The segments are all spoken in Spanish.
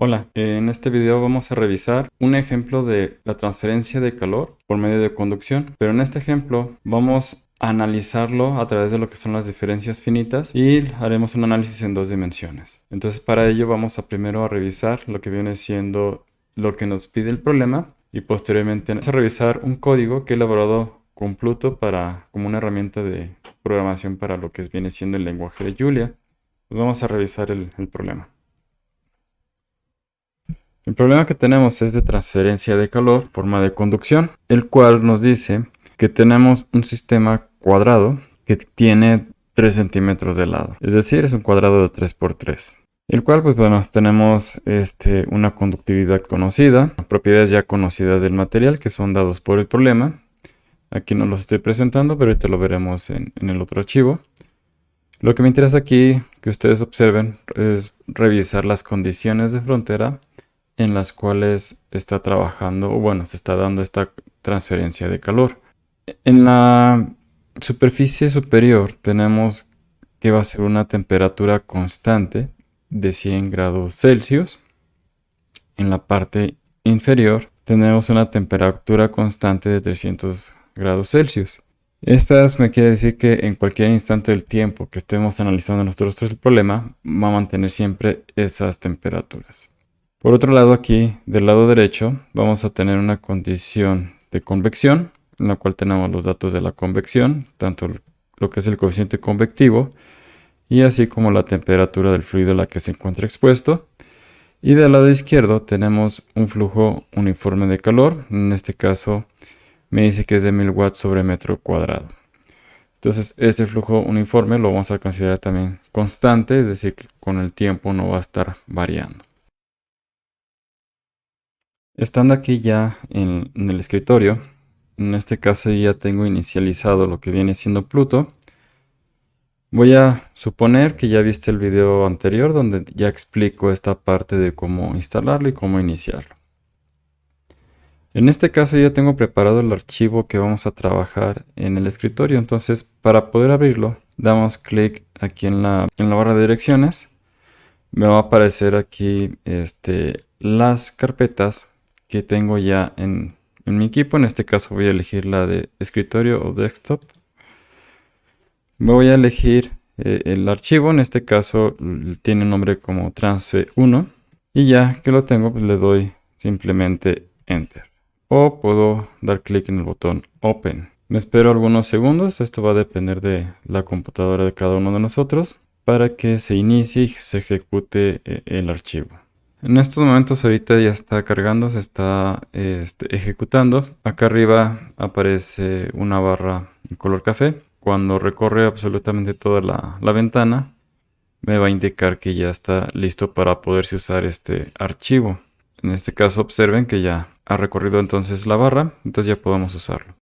Hola, en este video vamos a revisar un ejemplo de la transferencia de calor por medio de conducción, pero en este ejemplo vamos a analizarlo a través de lo que son las diferencias finitas y haremos un análisis en dos dimensiones. Entonces para ello vamos a primero a revisar lo que viene siendo lo que nos pide el problema y posteriormente vamos a revisar un código que he elaborado con Pluto como una herramienta de programación para lo que viene siendo el lenguaje de Julia. Pues vamos a revisar el problema. El problema que tenemos es de transferencia de calor, forma de conducción, el cual nos dice que tenemos un sistema cuadrado que tiene 3 centímetros de lado, es decir, es un cuadrado de 3 por 3. El cual, pues bueno, tenemos una conductividad conocida, propiedades ya conocidas del material que son dados por el problema. Aquí no los estoy presentando, pero ahorita lo veremos en el otro archivo. Lo que me interesa aquí que ustedes observen es revisar las condiciones de frontera en las cuales está trabajando, o bueno, se está dando esta transferencia de calor. En la superficie superior tenemos que va a ser una temperatura constante de 100 grados Celsius. En la parte inferior tenemos una temperatura constante de 300 grados Celsius. Estas me quiere decir que en cualquier instante del tiempo que estemos analizando nosotros el problema, va a mantener siempre esas temperaturas. Por otro lado, aquí del lado derecho vamos a tener una condición de convección, en la cual tenemos los datos de la convección, tanto lo que es el coeficiente convectivo y así como la temperatura del fluido a la que se encuentra expuesto. Y del lado izquierdo tenemos un flujo uniforme de calor, en este caso me dice que es de 1000 watts sobre metro cuadrado. Entonces este flujo uniforme lo vamos a considerar también constante, es decir, que con el tiempo no va a estar variando. Estando aquí ya en el escritorio, en este caso ya tengo inicializado lo que viene siendo Pluto. Voy a suponer que ya viste el video anterior donde ya explico esta parte de cómo instalarlo y cómo iniciarlo. En este caso ya tengo preparado el archivo que vamos a trabajar en el escritorio. Entonces para poder abrirlo damos clic aquí en la barra de direcciones. Me va a aparecer aquí las carpetas que tengo ya en mi equipo. En este caso voy a elegir la de escritorio o desktop. Me voy a elegir el archivo. En este caso tiene un nombre como transfe1. Y ya que lo tengo, pues le doy simplemente enter. O puedo dar clic en el botón open. Me espero algunos segundos. Esto va a depender de la computadora de cada uno de nosotros para que se inicie y se ejecute el archivo. En estos momentos ahorita ya está cargando, se está ejecutando. Acá arriba aparece una barra en color café. Cuando recorre absolutamente toda la ventana, me va a indicar que ya está listo para poderse usar este archivo. En este caso observen que ya ha recorrido entonces la barra, entonces ya podemos usarlo.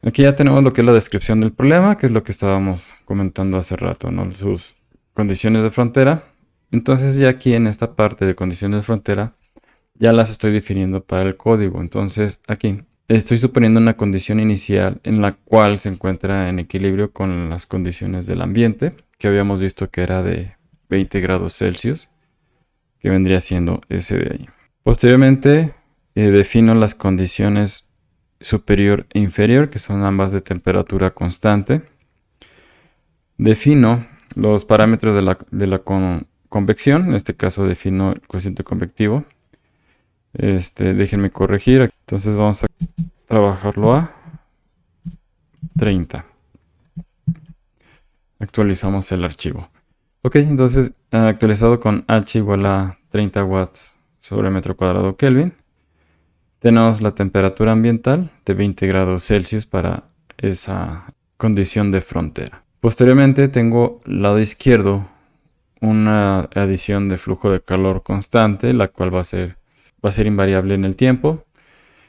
Aquí ya tenemos lo que es la descripción del problema, que es lo que estábamos comentando hace rato, ¿no? Sus condiciones de frontera. Entonces ya aquí en esta parte de condiciones de frontera ya las estoy definiendo para el código. Entonces aquí estoy suponiendo una condición inicial en la cual se encuentra en equilibrio con las condiciones del ambiente, que habíamos visto que era de 20 grados Celsius, que vendría siendo ese de ahí. Posteriormente defino las condiciones superior e inferior, que son ambas de temperatura constante. Defino los parámetros de la convección, en este caso defino el coeficiente convectivo. Déjenme corregir, entonces vamos a trabajarlo a 30. Actualizamos el archivo. Ok, entonces actualizado con H igual a 30 watts sobre metro cuadrado Kelvin. Tenemos la temperatura ambiental de 20 grados Celsius para esa condición de frontera. Posteriormente tengo al lado izquierdo una adición de flujo de calor constante, la cual va a ser invariable en el tiempo.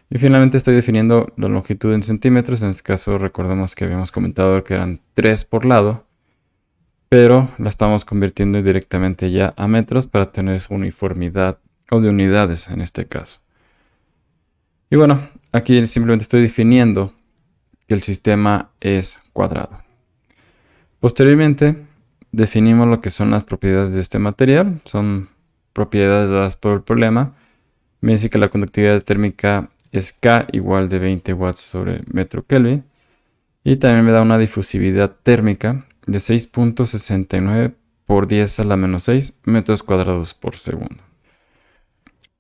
Y finalmente estoy definiendo la longitud en centímetros. En este caso recordemos que habíamos comentado que eran 3 por lado, pero la estamos convirtiendo directamente ya a metros para tener esa uniformidad o de unidades en este caso. Y bueno, aquí simplemente estoy definiendo que el sistema es cuadrado. Posteriormente definimos lo que son las propiedades de este material. Son propiedades dadas por el problema. Me dice que la conductividad térmica es K igual de 20 watts sobre metro Kelvin. Y también me da una difusividad térmica de 6.69 por 10 a la menos 6 metros cuadrados por segundo.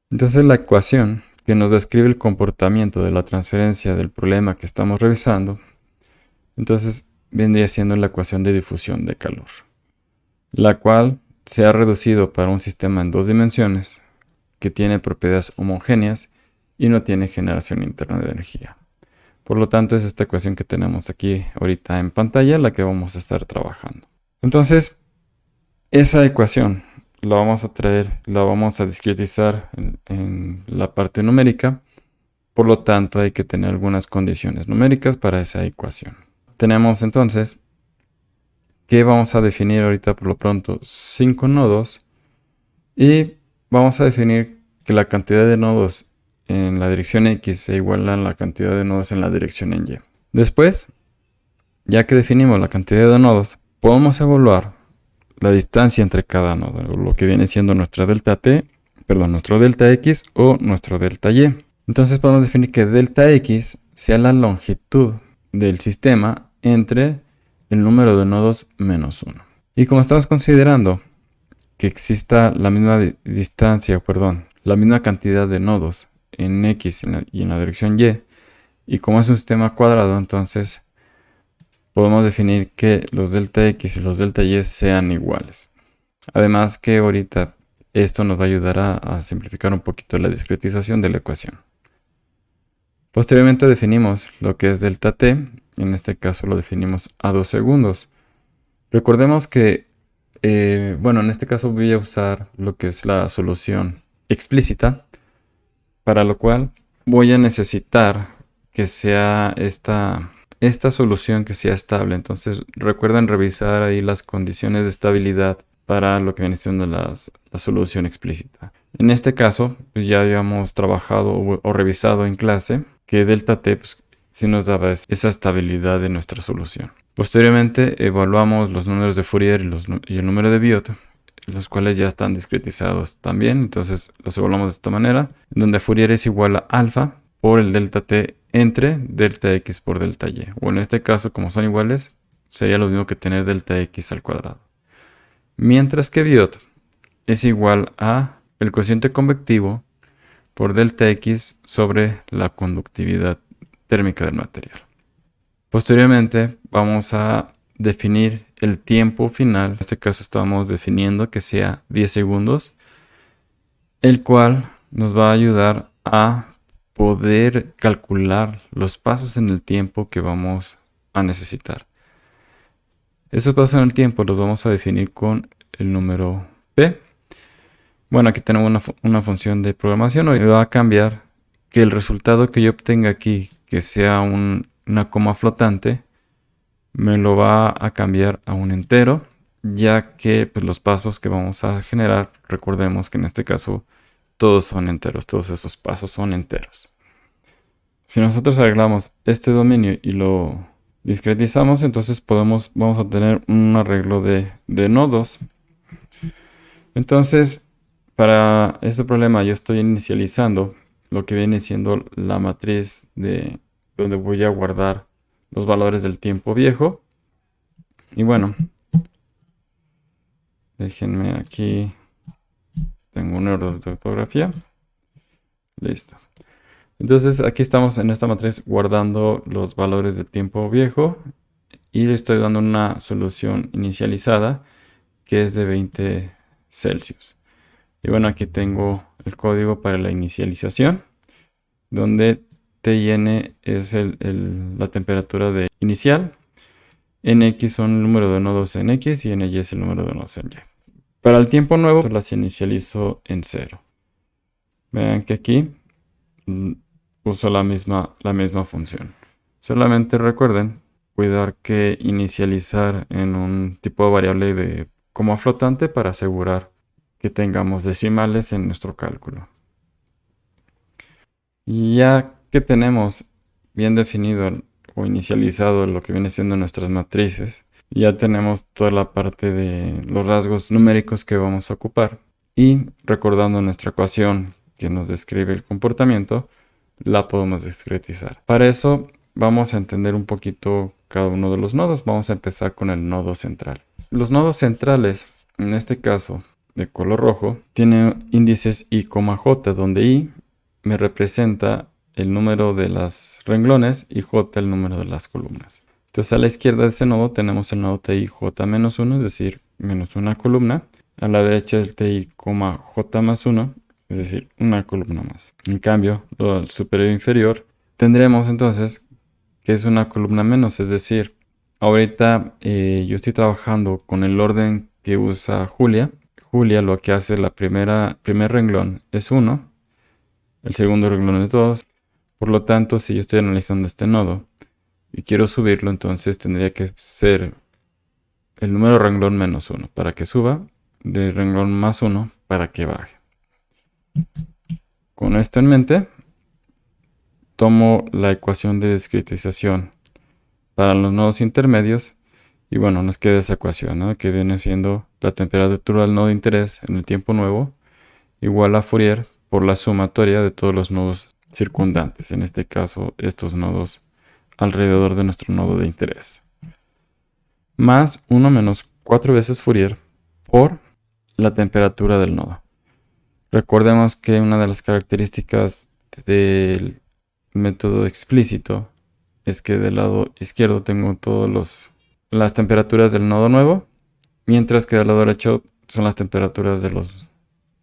Entonces la ecuación que nos describe el comportamiento de la transferencia del problema que estamos revisando, entonces vendría siendo la ecuación de difusión de calor, la cual se ha reducido para un sistema en dos dimensiones que tiene propiedades homogéneas y no tiene generación interna de energía. Por lo tanto, es esta ecuación que tenemos aquí ahorita en pantalla la que vamos a estar trabajando. Entonces, esa ecuación la vamos a traer, la vamos a discretizar en la parte numérica. Por lo tanto, hay que tener algunas condiciones numéricas para esa ecuación. Tenemos entonces que vamos a definir ahorita por lo pronto 5 nodos y vamos a definir que la cantidad de nodos en la dirección X se iguala a la cantidad de nodos en la dirección en Y. Después, ya que definimos la cantidad de nodos, podemos evaluar la distancia entre cada nodo, lo que viene siendo nuestra delta T, nuestro delta X o nuestro delta Y. Entonces podemos definir que delta X sea la longitud del sistema entre el número de nodos menos 1. Y como estamos considerando que exista la misma distancia, la misma cantidad de nodos en X y en la dirección Y, y como es un sistema cuadrado, entonces podemos definir que los delta X y los delta Y sean iguales. Además que ahorita esto nos va a ayudar a simplificar un poquito la discretización de la ecuación. Posteriormente definimos lo que es delta T, en este caso lo definimos a 2 segundos. Recordemos que, en este caso voy a usar lo que es la solución explícita, para lo cual voy a necesitar que sea esta solución que sea estable. Entonces recuerden revisar ahí las condiciones de estabilidad para lo que viene siendo la solución explícita. En este caso, pues ya habíamos trabajado o revisado en clase que delta T sí nos daba esa estabilidad de nuestra solución. Posteriormente evaluamos los números de Fourier y el número de Biot, los cuales ya están discretizados también. Entonces los evaluamos de esta manera, donde Fourier es igual a alfa por el delta T entre delta X por delta Y. O en este caso, como son iguales, sería lo mismo que tener delta X al cuadrado. Mientras que Biot es igual a el cociente convectivo por delta X sobre la conductividad térmica del material. Posteriormente vamos a definir el tiempo final. En este caso estamos definiendo que sea 10 segundos, el cual nos va a ayudar a poder calcular los pasos en el tiempo que vamos a necesitar. Estos pasos en el tiempo los vamos a definir con el número P. Bueno, aquí tenemos una función de programación. Hoy va a cambiar que el resultado que yo obtenga aquí, que sea una coma flotante, me lo va a cambiar a un entero, ya que los pasos que vamos a generar, recordemos que en este caso todos son enteros, todos esos pasos son enteros. Si nosotros arreglamos este dominio y lo discretizamos, entonces vamos a tener un arreglo de nodos. Entonces, para este problema yo estoy inicializando lo que viene siendo la matriz de donde voy a guardar los valores del tiempo viejo. Y bueno, déjenme aquí, tengo un error de ortografía. Listo. Entonces aquí estamos en esta matriz guardando los valores del tiempo viejo y le estoy dando una solución inicializada que es de 20 Celsius. Y bueno, aquí tengo el código para la inicialización, donde T/N es la temperatura de inicial, NX son el número de nodos en X y NY es el número de nodos en Y. Para el tiempo nuevo las inicializo en 0. Vean que aquí uso la misma función. Solamente recuerden cuidar que inicializar en un tipo de variable de coma flotante para asegurar que tengamos decimales en nuestro cálculo. Y ya que tenemos bien definido o inicializado lo que viene siendo nuestras matrices, Ya tenemos toda la parte de los rasgos numéricos que vamos a ocupar. Y recordando nuestra ecuación que nos describe el comportamiento, la podemos discretizar. Para eso vamos a entender un poquito cada uno de los nodos. Vamos a empezar con el nodo central. Los nodos centrales, en este caso de color rojo, tienen índices I, J, donde I me representa el número de los renglones y J el número de las columnas. Entonces a la izquierda de ese nodo tenemos el nodo TI-J-1, es decir, menos una columna. A la derecha el TI, más 1, es decir, una columna más. En cambio, al superior e inferior tendremos entonces que es una columna menos, es decir, ahorita yo estoy trabajando con el orden que usa Julia. Julia lo que hace, primer renglón es 1, el segundo renglón es 2. Por lo tanto, si yo estoy analizando este nodo y quiero subirlo, entonces tendría que ser el número de renglón menos 1 para que suba, de renglón más 1 para que baje. Con esto en mente, tomo la ecuación de discretización para los nodos intermedios y bueno, nos queda esa ecuación, ¿no? Que viene siendo la temperatura del nodo de interés en el tiempo nuevo igual a Fourier por la sumatoria de todos los nodos circundantes, en este caso estos nodos alrededor de nuestro nodo de interés, más 1 menos 4 veces Fourier por la temperatura del nodo. Recordemos que una de las características del método explícito es que del lado izquierdo tengo todas las temperaturas del nodo nuevo, mientras que del lado derecho son las temperaturas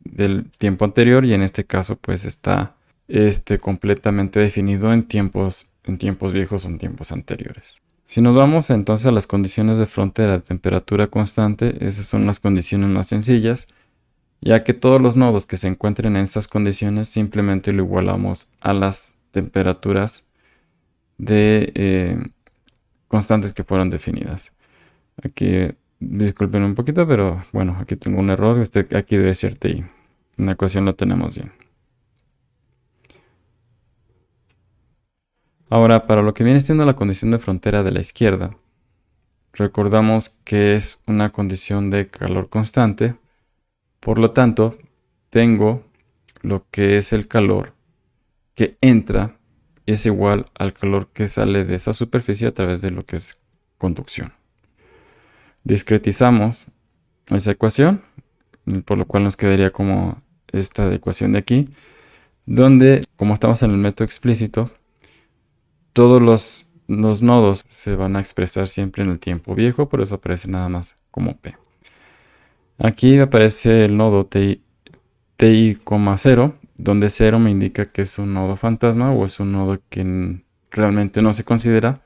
del tiempo anterior, y en este caso pues está completamente definido en tiempos viejos o en tiempos anteriores. Si nos vamos entonces a las condiciones de frontera de temperatura constante, esas son las condiciones más sencillas, ya que todos los nodos que se encuentren en esas condiciones simplemente lo igualamos a las temperaturas de constantes que fueron definidas. Aquí disculpen un poquito, pero bueno, aquí tengo un error. Aquí debe ser TI. En la ecuación lo tenemos bien. Ahora, para lo que viene siendo la condición de frontera de la izquierda, recordamos que es una condición de calor constante. Por lo tanto, tengo lo que es el calor que entra es igual al calor que sale de esa superficie a través de lo que es conducción. Discretizamos esa ecuación, por lo cual nos quedaría como esta ecuación de aquí, donde, como estamos en el método explícito, todos los nodos se van a expresar siempre en el tiempo viejo, por eso aparece nada más como P. Aquí aparece el nodo TI, 0, donde 0 me indica que es un nodo fantasma o es un nodo que realmente no se considera,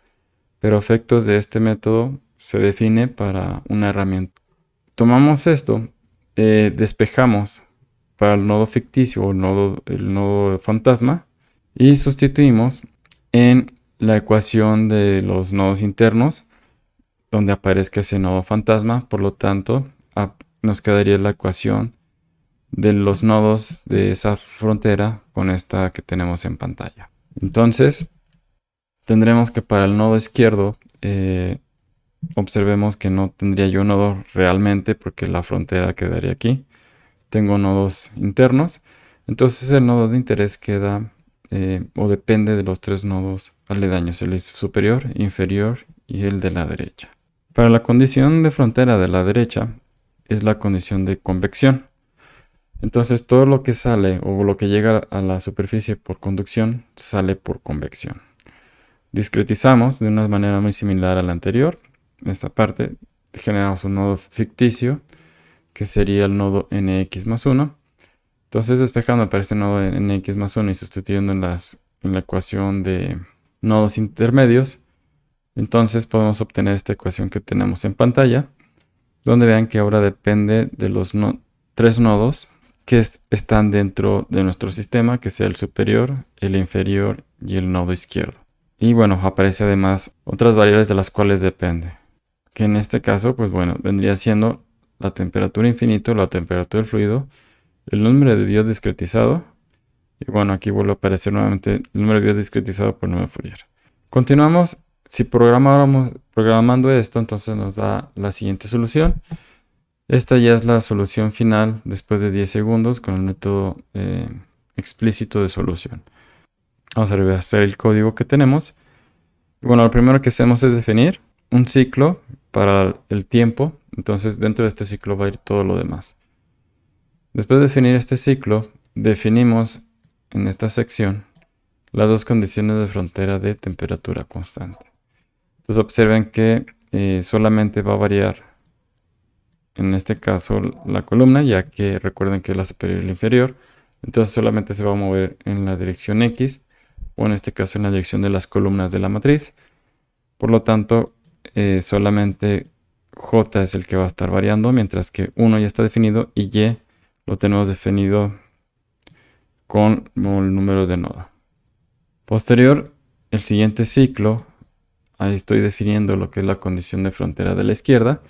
pero a efectos de este método se define para una herramienta. Tomamos esto, despejamos para el nodo ficticio o el nodo fantasma y sustituimos en la ecuación de los nodos internos donde aparezca ese nodo fantasma. Por lo tanto, nos quedaría la ecuación de los nodos de esa frontera con esta que tenemos en pantalla. Entonces, tendremos que para el nodo izquierdo observemos que no tendría yo nodo realmente porque la frontera quedaría aquí. Tengo nodos internos. Entonces el nodo de interés queda o depende de los tres nodos aledaños, el superior, inferior y el de la derecha. Para la condición de frontera de la derecha es la condición de convección. Entonces todo lo que sale o lo que llega a la superficie por conducción sale por convección. Discretizamos de una manera muy similar a la anterior. En esta parte generamos un nodo ficticio que sería el nodo nx más 1. Entonces despejando para este nodo nx más 1 y sustituyendo en la ecuación de nodos intermedios, entonces podemos obtener esta ecuación que tenemos en pantalla, donde vean que ahora depende de los tres nodos que están dentro de nuestro sistema, que sea el superior, el inferior y el nodo izquierdo. Y bueno, aparece además otras variables de las cuales depende, que en este caso, pues bueno, vendría siendo la temperatura infinito, la temperatura del fluido, el número de bits discretizado, y bueno, aquí vuelve a aparecer nuevamente el número de bits discretizado por el número de Fourier. Continuamos Si programando esto, entonces nos da la siguiente solución. Esta ya es la solución final después de 10 segundos con el método explícito de solución. Vamos a revisar el código que tenemos. Bueno, lo primero que hacemos es definir un ciclo para el tiempo. Entonces dentro de este ciclo va a ir todo lo demás. Después de definir este ciclo, definimos en esta sección las dos condiciones de frontera de temperatura constante. Entonces observen que solamente va a variar en este caso la columna, ya que recuerden que es la superior y la inferior. Entonces solamente se va a mover en la dirección X, o en este caso en la dirección de las columnas de la matriz. Por lo tanto, solamente J es el que va a estar variando, mientras que 1 ya está definido y Y lo tenemos definido con el número de nodo. Posterior, el siguiente ciclo, ahí estoy definiendo lo que es la condición de frontera de la izquierda,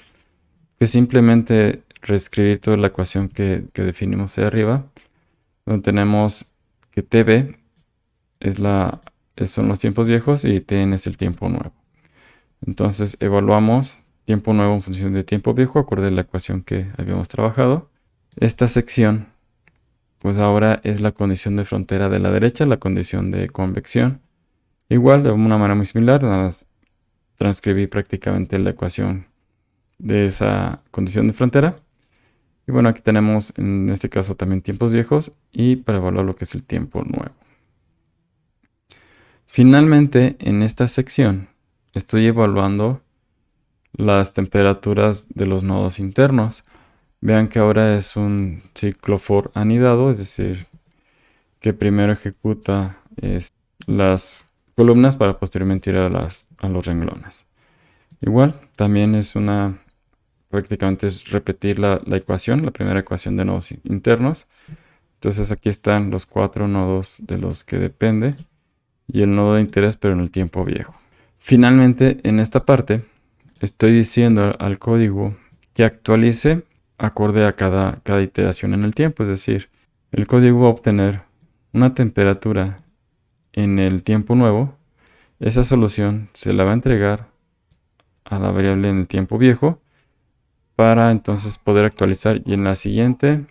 que simplemente reescribir toda la ecuación que definimos ahí arriba, donde tenemos que TB son los tiempos viejos y Tn es el tiempo nuevo. Entonces evaluamos tiempo nuevo en función de tiempo viejo, acorde a la ecuación que habíamos trabajado. Esta sección, pues ahora es la condición de frontera de la derecha, la condición de convección. Igual, de una manera muy similar, nada más transcribí prácticamente la ecuación de esa condición de frontera. Y bueno, aquí tenemos en este caso también tiempos viejos y para evaluar lo que es el tiempo nuevo. Finalmente, en esta sección estoy evaluando las temperaturas de los nodos internos. Vean que ahora es un ciclo for anidado, es decir, que primero ejecuta las columnas para posteriormente ir a los renglones. Igual, también es prácticamente es repetir la ecuación, la primera ecuación de nodos internos. Entonces aquí están los 4 nodos de los que depende y el nodo de interés, pero en el tiempo viejo. Finalmente, en esta parte, estoy diciendo al código que actualice acorde a cada iteración en el tiempo. Es decir, el código va a obtener una temperatura en el tiempo nuevo. Esa solución se la va a entregar a la variable en el tiempo viejo para entonces poder actualizar y en la siguiente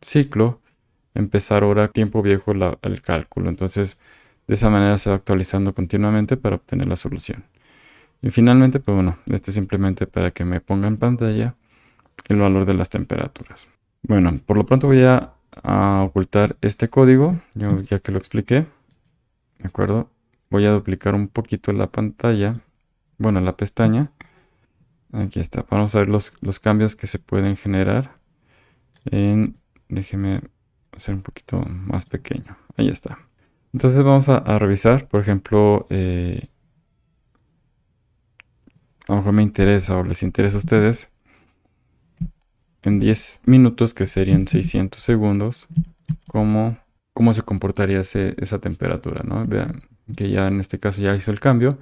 ciclo empezar ahora tiempo viejo el cálculo. Entonces de esa manera se va actualizando continuamente para obtener la solución. Y finalmente, pues bueno, esto es simplemente para que me ponga en pantalla el valor de las temperaturas. Bueno, por lo pronto voy a ocultar este código, ya que lo expliqué. ¿De acuerdo? Voy a duplicar un poquito la pantalla, bueno, la pestaña. Aquí está, vamos a ver los cambios que se pueden generar. Déjeme hacer un poquito más pequeño. Ahí está. Entonces vamos a revisar, por ejemplo, a lo mejor me interesa o les interesa a ustedes, en 10 minutos, que serían 600 segundos, cómo se comportaría esa temperatura, ¿no? Vean que ya en este caso ya hizo el cambio.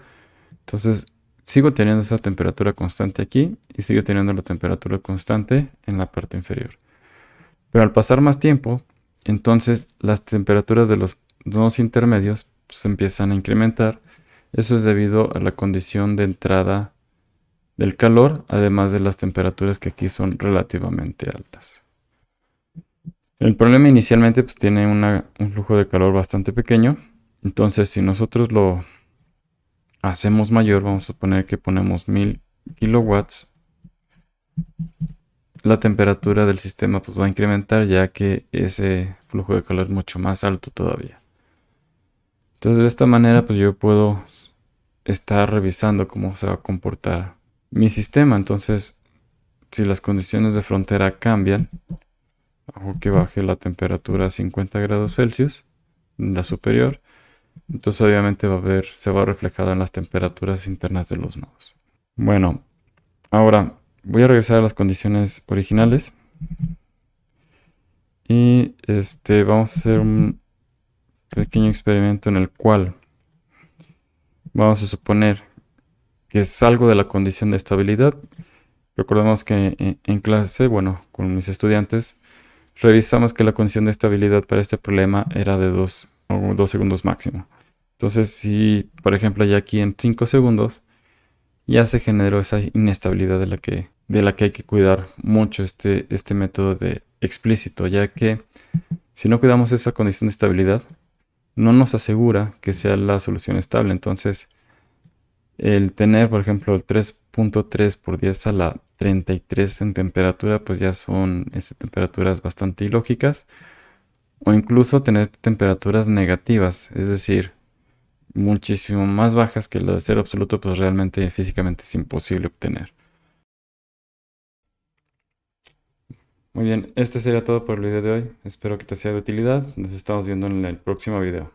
Entonces sigo teniendo esa temperatura constante aquí y sigo teniendo la temperatura constante en la parte inferior. Pero al pasar más tiempo, entonces las temperaturas de los nodos intermedios pues, empiezan a incrementar. Eso es debido a la condición de entrada del calor, además de las temperaturas que aquí son relativamente altas. El problema inicialmente pues, tiene un flujo de calor bastante pequeño. Entonces si nosotros lo hacemos mayor, vamos a suponer que ponemos 1000 kilowatts, la temperatura del sistema pues, va a incrementar, ya que ese flujo de calor es mucho más alto todavía. Entonces de esta manera pues yo puedo estar revisando cómo se va a comportar mi sistema. Entonces si las condiciones de frontera cambian, hago que baje la temperatura a 50 grados Celsius, la superior, entonces obviamente se va reflejado en las temperaturas internas de los nodos. Bueno, ahora voy a regresar a las condiciones originales y vamos a hacer un pequeño experimento en el cual vamos a suponer que salgo de la condición de estabilidad. Recordemos que en clase, bueno, con mis estudiantes, revisamos que la condición de estabilidad para este problema era de 2 segundos máximo. Entonces, si por ejemplo ya aquí en 5 segundos ya se generó esa inestabilidad de la que hay que cuidar mucho este método de explícito, ya que si no cuidamos esa condición de estabilidad, no nos asegura que sea la solución estable. Entonces, el tener, por ejemplo, el 3.3 por 10 a la 33 en temperatura, pues ya son temperaturas bastante ilógicas. O incluso tener temperaturas negativas, es decir, muchísimo más bajas que las de cero absoluto, pues realmente físicamente es imposible obtener. Muy bien, este sería todo por el video de hoy. Espero que te sea de utilidad. Nos estamos viendo en el próximo video.